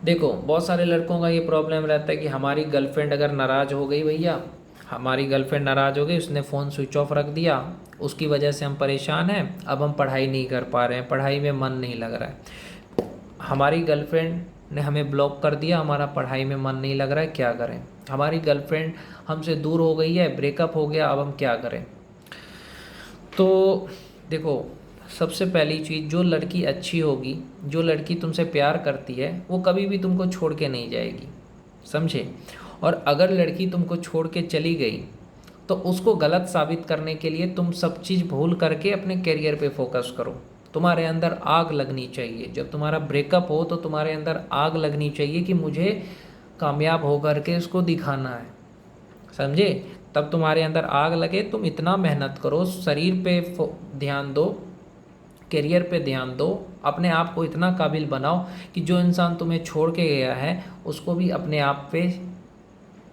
देखो, बहुत सारे लड़कों का ये प्रॉब्लम रहता है कि हमारी गर्लफ्रेंड अगर नाराज़ हो गई भैया, हमारी गर्लफ्रेंड नाराज़ हो गई, उसने फ़ोन स्विच ऑफ रख दिया, उसकी वजह से हम परेशान हैं, अब हम पढ़ाई नहीं कर पा रहे हैं, पढ़ाई में मन नहीं लग रहा है। हमारी गर्लफ्रेंड ने हमें ब्लॉक कर दिया, हमारा पढ़ाई में मन नहीं लग रहा है, क्या करें? हमारी गर्लफ्रेंड हमसे दूर हो गई है, ब्रेकअप हो गया, अब हम क्या करें? तो देखो, सबसे पहली चीज़, जो लड़की अच्छी होगी, जो लड़की तुमसे प्यार करती है, वो कभी भी तुमको छोड़ के नहीं जाएगी, समझे? और अगर लड़की तुमको छोड़ के चली गई, तो उसको गलत साबित करने के लिए तुम सब चीज़ भूल करके अपने करियर पे फोकस करो। तुम्हारे अंदर आग लगनी चाहिए, जब तुम्हारा ब्रेकअप हो तो तुम्हारे अंदर आग लगनी चाहिए कि मुझे कामयाब हो करके उसको दिखाना है, समझे? तब तुम्हारे अंदर आग लगे, तुम इतना मेहनत करो, शरीर पे ध्यान दो, करियर पे ध्यान दो, अपने आप को इतना काबिल बनाओ कि जो इंसान तुम्हें छोड़ के गया है उसको भी अपने आप पे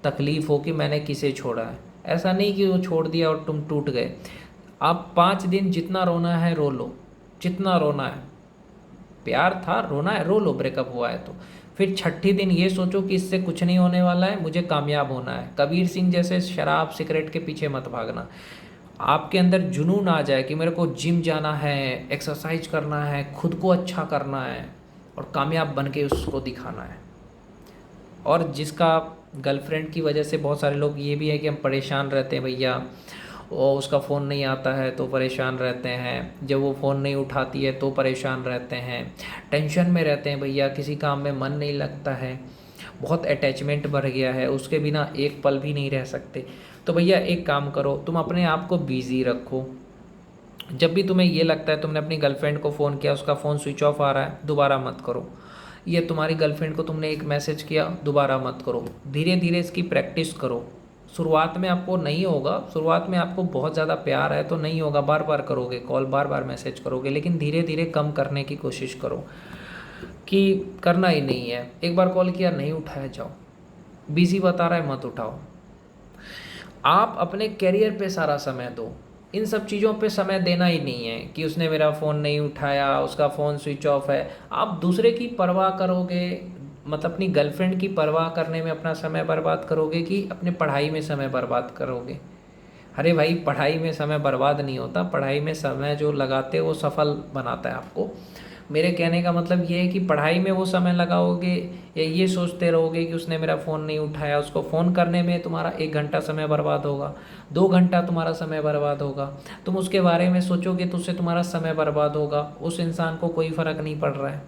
तकलीफ़ हो कि मैंने किसे छोड़ा है। ऐसा नहीं कि वो छोड़ दिया और तुम टूट गए। आप 5 दिन जितना रोना है रो लो, जितना रोना है, प्यार था, रोना है, रो लो, ब्रेकअप हुआ है तो। फिर छठी दिन ये सोचो कि इससे कुछ नहीं होने वाला है, मुझे कामयाब होना है। कबीर सिंह जैसे शराब सिगरेट के पीछे मत भागना। आपके अंदर जुनून आ जाए कि मेरे को जिम जाना है, एक्सरसाइज करना है, खुद को अच्छा करना है और कामयाब बन के उसको दिखाना है। और जिसका गर्लफ्रेंड की वजह से बहुत सारे लोग ये भी है कि हम परेशान रहते हैं भैया, और उसका फ़ोन नहीं आता है तो परेशान रहते हैं, जब वो फ़ोन नहीं उठाती है तो परेशान रहते हैं, टेंशन में रहते हैं भैया, किसी काम में मन नहीं लगता है, बहुत अटैचमेंट बढ़ गया है, उसके बिना एक पल भी नहीं रह सकते। तो भैया एक काम करो, तुम अपने आप को बिज़ी रखो। जब भी तुम्हें ये लगता है तुमने अपनी गर्लफ्रेंड को फ़ोन किया, उसका फ़ोन स्विच ऑफ आ रहा है, दोबारा मत करो। ये तुम्हारी गर्लफ्रेंड को तुमने एक मैसेज किया, दोबारा मत करो। धीरे धीरे इसकी प्रैक्टिस करो। शुरुआत में आपको नहीं होगा, शुरुआत में आपको बहुत ज़्यादा प्यार है तो नहीं होगा, बार बार करोगे कॉल, बार बार मैसेज करोगे, लेकिन धीरे धीरे कम करने की कोशिश करो कि करना ही नहीं है। एक बार कॉल किया, नहीं उठाया, जाओ, बिज़ी बता रहा है, मत उठाओ। आप अपने करियर पे सारा समय दो, इन सब चीज़ों पे समय देना ही नहीं है कि उसने मेरा फ़ोन नहीं उठाया, उसका फ़ोन स्विच ऑफ है। आप दूसरे की परवाह करोगे, मतलब अपनी गर्लफ्रेंड की परवाह करने में अपना समय बर्बाद करोगे कि अपने पढ़ाई में समय बर्बाद करोगे? अरे भाई, पढ़ाई में समय बर्बाद नहीं होता, पढ़ाई में समय जो लगाते हो वो सफल बनाता है आपको। मेरे कहने का मतलब ये है कि पढ़ाई में वो समय लगाओगे या ये सोचते रहोगे कि उसने मेरा फ़ोन नहीं उठाया, उसको फ़ोन करने में तुम्हारा 1 घंटा समय बर्बाद होगा, 2 घंटा तुम्हारा समय बर्बाद होगा। तुम उसके बारे में सोचोगे तो उससे तुम्हारा समय बर्बाद होगा, उस इंसान को कोई फ़र्क नहीं पड़ रहा है।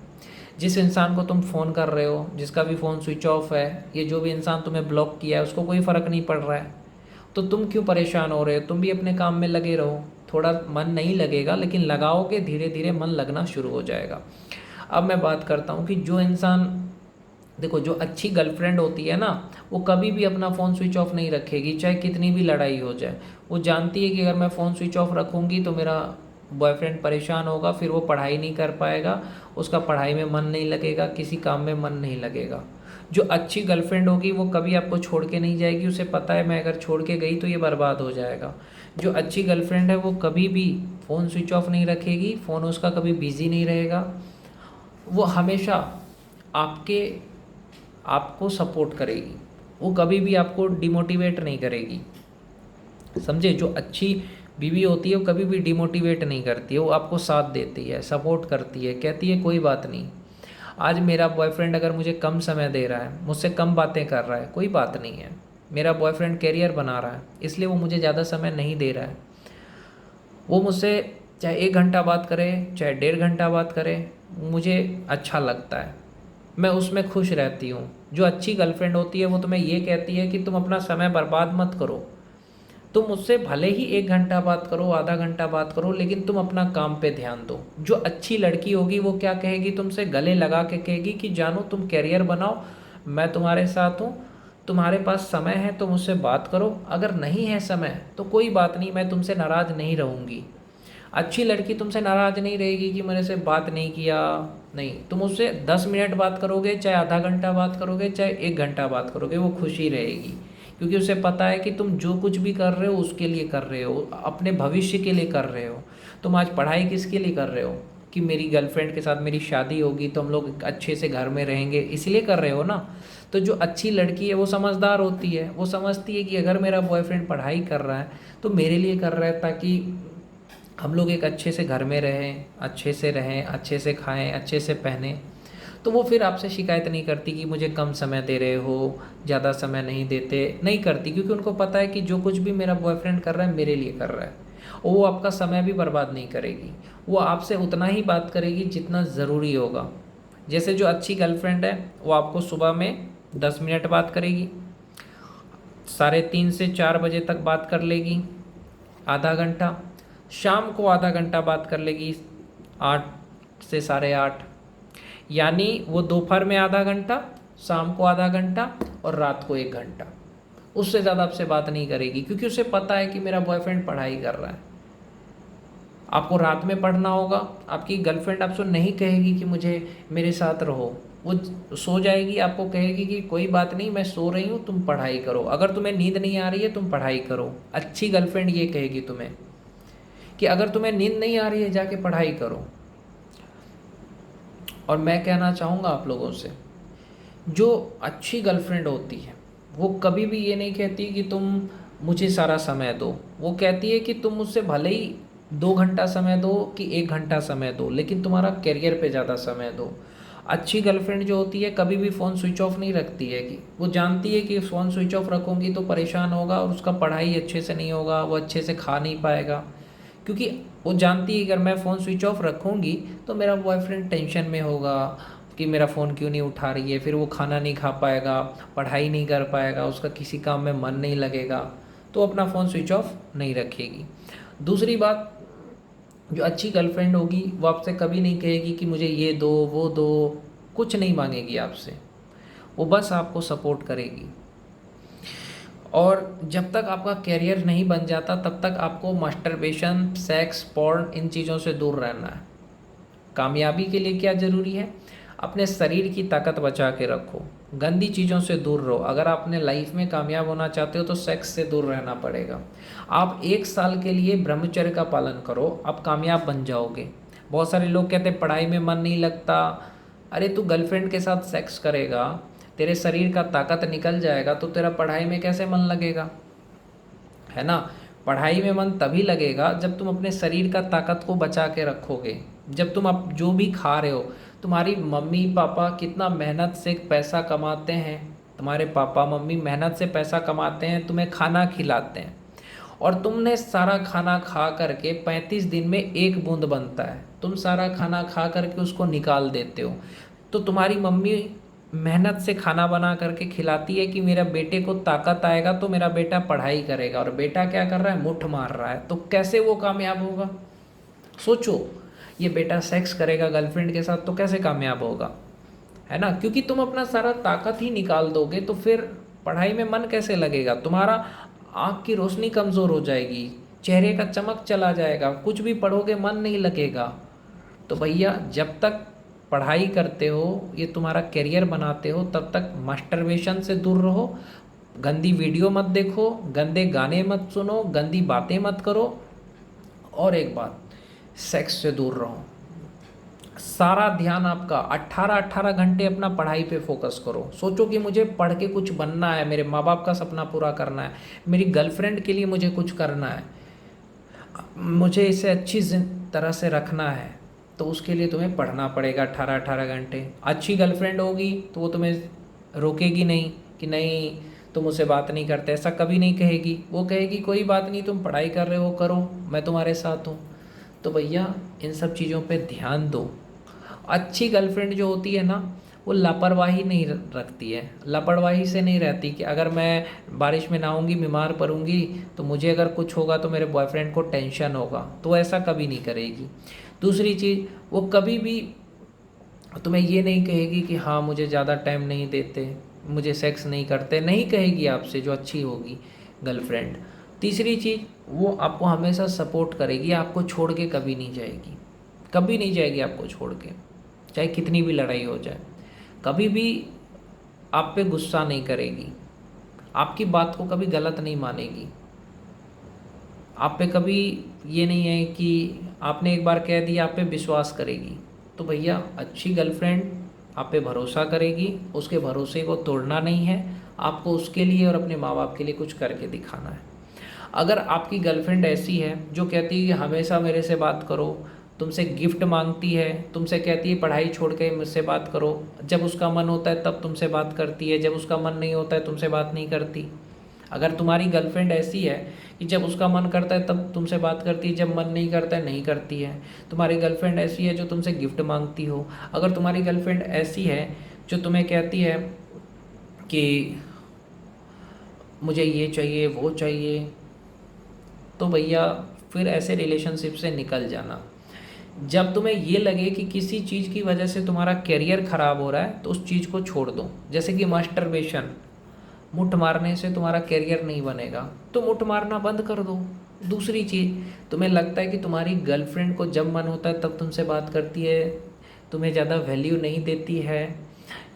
जिस इंसान को तुम फ़ोन कर रहे हो, जिसका भी फ़ोन स्विच ऑफ है, ये जो भी इंसान तुम्हें ब्लॉक किया है, उसको कोई फ़र्क नहीं पड़ रहा है। तो तुम क्यों परेशान हो रहे हो? तुम भी अपने काम में लगे रहो। थोड़ा मन नहीं लगेगा, लेकिन लगाओगे, धीरे धीरे मन लगना शुरू हो जाएगा। अब मैं बात करता हूँ कि जो इंसान, देखो, जो अच्छी गर्लफ्रेंड होती है ना, वो कभी भी अपना फ़ोन स्विच ऑफ नहीं रखेगी, चाहे कितनी भी लड़ाई हो जाए। वो जानती है कि अगर मैं फ़ोन स्विच ऑफ रखूँगी तो मेरा बॉयफ्रेंड परेशान होगा, फिर वो पढ़ाई नहीं कर पाएगा, उसका पढ़ाई में मन नहीं लगेगा, किसी काम में मन नहीं लगेगा। जो अच्छी गर्लफ्रेंड होगी वो कभी आपको छोड़ के नहीं जाएगी, उसे पता है मैं अगर छोड़ के गई तो ये बर्बाद हो जाएगा। जो अच्छी गर्लफ्रेंड है वो कभी भी फ़ोन स्विच ऑफ नहीं रखेगी, फ़ोन उसका कभी बिज़ी नहीं रहेगा, वो हमेशा आपके आपको सपोर्ट करेगी, वो कभी भी आपको डिमोटिवेट नहीं करेगी, समझे? जो अच्छी बीवी होती है वो कभी भी डिमोटिवेट नहीं करती है, वो आपको साथ देती है, सपोर्ट करती है, कहती है कोई बात नहीं, आज मेरा बॉयफ्रेंड अगर मुझे कम समय दे रहा है, मुझसे कम बातें कर रहा है, कोई बात नहीं है, मेरा बॉयफ्रेंड करियर बना रहा है, इसलिए वो मुझे ज़्यादा समय नहीं दे रहा है। वो मुझसे चाहे 1 घंटा बात करे, चाहे 1.5 घंटा बात करे, मुझे अच्छा लगता है, मैं उसमें खुश रहती हूँ। जो अच्छी गर्लफ्रेंड होती है वो तुम्हें ये कहती है कि तुम अपना समय बर्बाद मत करो, तुम मुझसे भले ही 1 घंटा बात करो, आधा घंटा बात करो, लेकिन तुम अपना काम पे ध्यान दो। जो अच्छी लड़की होगी वो क्या कहेगी तुमसे? गले लगा के कहेगी कि जानो, तुम करियर बनाओ, मैं तुम्हारे साथ हूँ, तुम्हारे पास समय है तो मुझसे बात करो, अगर नहीं है समय तो कोई बात नहीं, मैं तुमसे नाराज़ नहीं रहूँगी। अच्छी लड़की तुमसे नाराज़ नहीं रहेगी कि मेरे से बात नहीं किया, नहीं, तुम उससे 10 मिनट बात करोगे, चाहे आधा घंटा बात करोगे, चाहे 1 घंटा बात करोगे, वो खुशी रहेगी, क्योंकि उसे पता है कि तुम जो कुछ भी कर रहे हो उसके लिए कर रहे हो, अपने भविष्य के लिए कर रहे हो। तुम आज पढ़ाई किसके लिए कर रहे हो? कि मेरी गर्लफ्रेंड के साथ मेरी शादी होगी तो हम लोग अच्छे से घर में रहेंगे, इसलिए कर रहे हो ना। तो जो अच्छी लड़की है वो समझदार होती है, वो समझती है कि अगर मेरा बॉयफ्रेंड पढ़ाई कर रहा है तो मेरे लिए कर रहा है ताकि हम लोग एक अच्छे से घर में रहें, अच्छे से रहें, अच्छे से खाएं, अच्छे से पहने। तो वो फिर आपसे शिकायत नहीं करती कि मुझे कम समय दे रहे हो, ज़्यादा समय नहीं देते, नहीं करती, क्योंकि उनको पता है कि जो कुछ भी मेरा बॉयफ्रेंड कर रहा है मेरे लिए कर रहा है। और वो आपका समय भी बर्बाद नहीं करेगी, वो आपसे उतना ही बात करेगी जितना ज़रूरी होगा। जैसे जो अच्छी गर्लफ्रेंड है वो आपको सुबह में 10 मिनट बात करेगी, 3:30 से 4 बजे तक बात कर लेगी आधा घंटा, शाम को आधा घंटा बात कर लेगी 8 से 8:30। यानी वो दोपहर में आधा घंटा, शाम को आधा घंटा और रात को 1 घंटा। उससे ज़्यादा आपसे बात नहीं करेगी, क्योंकि उसे पता है कि मेरा बॉयफ्रेंड पढ़ाई कर रहा है। आपको रात में पढ़ना होगा, आपकी गर्लफ्रेंड आपसे नहीं कहेगी कि मुझे मेरे साथ रहो, वो सो जाएगी, आपको कहेगी कि कोई बात नहीं, मैं सो रही हूँ, तुम पढ़ाई करो, अगर तुम्हें नींद नहीं आ रही है तुम पढ़ाई करो। अच्छी गर्लफ्रेंड ये कहेगी तुम्हें कि अगर तुम्हें नींद नहीं आ रही है जाके पढ़ाई करो। और मैं कहना चाहूँगा आप लोगों से, जो अच्छी गर्लफ्रेंड होती है वो कभी भी ये नहीं कहती कि तुम मुझे सारा समय दो, वो कहती है कि तुम मुझसे भले ही 2 घंटा समय दो कि 1 घंटा समय दो, लेकिन तुम्हारा करियर पे ज़्यादा समय दो। अच्छी गर्लफ्रेंड जो होती है कभी भी फ़ोन स्विच ऑफ नहीं रखती है, कि वो जानती है कि फ़ोन स्विच ऑफ रखूँगी तो परेशान होगा और उसका पढ़ाई अच्छे से नहीं होगा, वो अच्छे से खा नहीं पाएगा, क्योंकि वो जानती है कि अगर मैं फ़ोन स्विच ऑफ रखूँगी तो मेरा बॉयफ्रेंड टेंशन में होगा कि मेरा फ़ोन क्यों नहीं उठा रही है, फिर वो खाना नहीं खा पाएगा, पढ़ाई नहीं कर पाएगा, उसका किसी काम में मन नहीं लगेगा, तो अपना फ़ोन स्विच ऑफ नहीं रखेगी। दूसरी बात, जो अच्छी गर्लफ्रेंड होगी वो आपसे कभी नहीं कहेगी कि मुझे ये दो वो दो, कुछ नहीं मांगेगी आपसे, वो बस आपको सपोर्ट करेगी। और जब तक आपका करियर नहीं बन जाता तब तक आपको मास्टरबेशन, सेक्स, पॉर्न, इन चीज़ों से दूर रहना है। कामयाबी के लिए क्या ज़रूरी है? अपने शरीर की ताकत बचा के रखो, गंदी चीज़ों से दूर रहो। अगर आप अपने लाइफ में कामयाब होना चाहते हो तो सेक्स से दूर रहना पड़ेगा। आप 1 साल के लिए ब्रह्मचर्य का पालन करो, आप कामयाब बन जाओगे। बहुत सारे लोग कहते हैं पढ़ाई में मन नहीं लगता। अरे तू गर्लफ्रेंड के साथ सेक्स करेगा, तेरे शरीर का ताकत निकल जाएगा तो तेरा पढ़ाई में कैसे मन लगेगा? है ना। पढ़ाई में मन तभी लगेगा जब तुम अपने शरीर का ताकत को बचा के रखोगे। जब तुम अब जो भी खा रहे हो, तुम्हारी मम्मी पापा कितना मेहनत से पैसा कमाते हैं, तुम्हारे पापा मम्मी मेहनत से पैसा कमाते हैं, तुम्हें खाना खिलाते हैं, और तुमने सारा खाना खा करके 35 दिन में 1 बूंद बनता है, तुम सारा खाना खा करके उसको निकाल देते हो। तो तुम्हारी मम्मी मेहनत से खाना बना करके खिलाती है कि मेरा बेटे को ताकत आएगा तो मेरा बेटा पढ़ाई करेगा, और बेटा क्या कर रहा है? मुठ मार रहा है। तो कैसे वो कामयाब होगा? सोचो, ये बेटा सेक्स करेगा गर्लफ्रेंड के साथ तो कैसे कामयाब होगा? है ना। क्योंकि तुम अपना सारा ताकत ही निकाल दोगे तो फिर पढ़ाई में मन कैसे लगेगा? तुम्हारा आँख की रोशनी कमज़ोर हो जाएगी, चेहरे का चमक चला जाएगा, कुछ भी पढ़ोगे मन नहीं लगेगा। तो भैया जब तक पढ़ाई करते हो, ये तुम्हारा करियर बनाते हो, तब तक मास्टरबेशन से दूर रहो, गंदी वीडियो मत देखो, गंदे गाने मत सुनो, गंदी बातें मत करो, और एक बात, सेक्स से दूर रहो। सारा ध्यान आपका 18-18 घंटे अपना पढ़ाई पे फोकस करो। सोचो कि मुझे पढ़ के कुछ बनना है, मेरे माँ बाप का सपना पूरा करना है, मेरी गर्लफ्रेंड के लिए मुझे कुछ करना है, मुझे इसे अच्छी तरह से रखना है, तो उसके लिए तुम्हें पढ़ना पड़ेगा 18-18 घंटे। अच्छी गर्लफ्रेंड होगी तो वो तुम्हें रोकेगी नहीं कि नहीं तुम मुझसे बात नहीं करते, ऐसा कभी नहीं कहेगी। वो कहेगी कोई बात नहीं, तुम पढ़ाई कर रहे हो, करो, मैं तुम्हारे साथ हूँ। तो भैया इन सब चीज़ों पे ध्यान दो। अच्छी गर्लफ्रेंड जो होती है ना, वो लापरवाही नहीं रखती है, लापरवाही से नहीं रहती कि अगर मैं बारिश में नहाऊंगी बीमार पड़ूंगी तो मुझे अगर कुछ होगा तो मेरे बॉयफ्रेंड को टेंशन होगा, तो ऐसा कभी नहीं करेगी। दूसरी चीज़, वो कभी भी तुम्हें ये नहीं कहेगी कि हाँ मुझे ज़्यादा टाइम नहीं देते, मुझे सेक्स नहीं करते, नहीं कहेगी आपसे, जो अच्छी होगी गर्लफ्रेंड। तीसरी चीज़, वो आपको हमेशा सपोर्ट करेगी, आपको छोड़ के कभी नहीं जाएगी, कभी नहीं जाएगी आपको छोड़ के, चाहे कितनी भी लड़ाई हो जाए। कभी भी आप पे गुस्सा नहीं करेगी, आपकी बात को कभी गलत नहीं मानेगी, आप पे कभी ये नहीं है कि आपने एक बार कह दिया आप पे विश्वास करेगी। तो भैया अच्छी गर्लफ्रेंड आप पे भरोसा करेगी, उसके भरोसे को तोड़ना नहीं है, आपको उसके लिए और अपने माँ बाप के लिए कुछ करके दिखाना है। अगर आपकी गर्लफ्रेंड ऐसी है जो कहती है कि हमेशा मेरे से बात करो, तुमसे गिफ्ट मांगती है, तुमसे कहती है पढ़ाई छोड़ के मुझसे बात करो, जब उसका मन होता है तब तुमसे बात करती है, जब उसका मन नहीं होता है तुमसे बात नहीं करती। अगर तुम्हारी गर्लफ्रेंड ऐसी है कि जब उसका मन करता है तब तुमसे बात करती है, जब मन नहीं करता है नहीं करती है, तुम्हारी गर्लफ्रेंड ऐसी है जो तुमसे गिफ्ट मांगती हो, अगर तुम्हारी गर्लफ्रेंड ऐसी है जो तुम्हें कहती है कि मुझे ये चाहिए वो चाहिए, तो भैया फिर ऐसे रिलेशनशिप से निकल जाना। जब तुम्हें ये लगे कि किसी चीज़ की वजह से तुम्हारा करियर ख़राब हो रहा है तो उस चीज़ को छोड़ दो। जैसे कि मास्टरबेशन, मुठ मारने से तुम्हारा करियर नहीं बनेगा तो मुठ मारना बंद कर दो। दूसरी चीज़, तुम्हें लगता है कि तुम्हारी गर्लफ्रेंड को जब मन होता है तब तुमसे बात करती है, तुम्हें ज़्यादा वैल्यू नहीं देती है,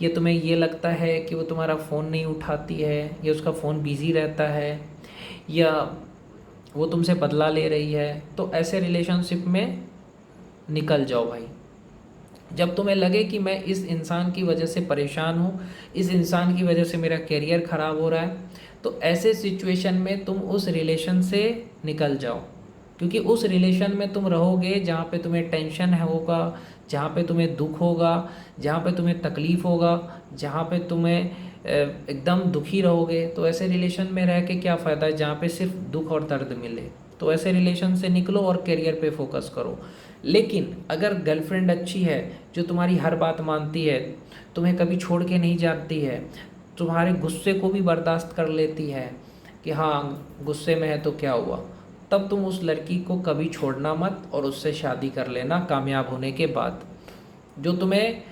या तुम्हें ये लगता है कि वो तुम्हारा फ़ोन नहीं उठाती है, या उसका फ़ोन बिज़ी रहता है, या वो तुमसे बदला ले रही है, तो ऐसे रिलेशनशिप में निकल जाओ भाई। जब तुम्हें लगे कि मैं इस इंसान की वजह से परेशान हूँ, इस इंसान की वजह से मेरा करियर ख़राब हो रहा है, तो ऐसे सिचुएशन में तुम उस रिलेशन से निकल जाओ। क्योंकि उस रिलेशन में तुम रहोगे जहाँ पे तुम्हें टेंशन है होगा, जहाँ पे तुम्हें दुख होगा, जहाँ पे तुम्हें तकलीफ़ होगा, जहाँ पे तुम्हें एकदम दुखी रहोगे। तो ऐसे रिलेशन में रह के क्या फ़ायदा है जहाँ पे सिर्फ दुख और दर्द मिले। तो ऐसे रिलेशन से निकलो और करियर पे फोकस करो। लेकिन अगर गर्लफ्रेंड अच्छी है जो तुम्हारी हर बात मानती है, तुम्हें कभी छोड़ के नहीं जाती है, तुम्हारे गुस्से को भी बर्दाश्त कर लेती है कि हाँ गुस्से में है तो क्या हुआ, तब तुम उस लड़की को कभी छोड़ना मत और उससे शादी कर लेना कामयाब होने के बाद। जो तुम्हें,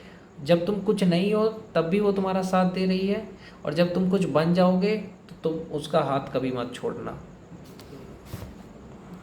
जब तुम कुछ नहीं हो तब भी वो तुम्हारा साथ दे रही है, और जब तुम कुछ बन जाओगे तो तुम उसका हाथ कभी मत छोड़ना।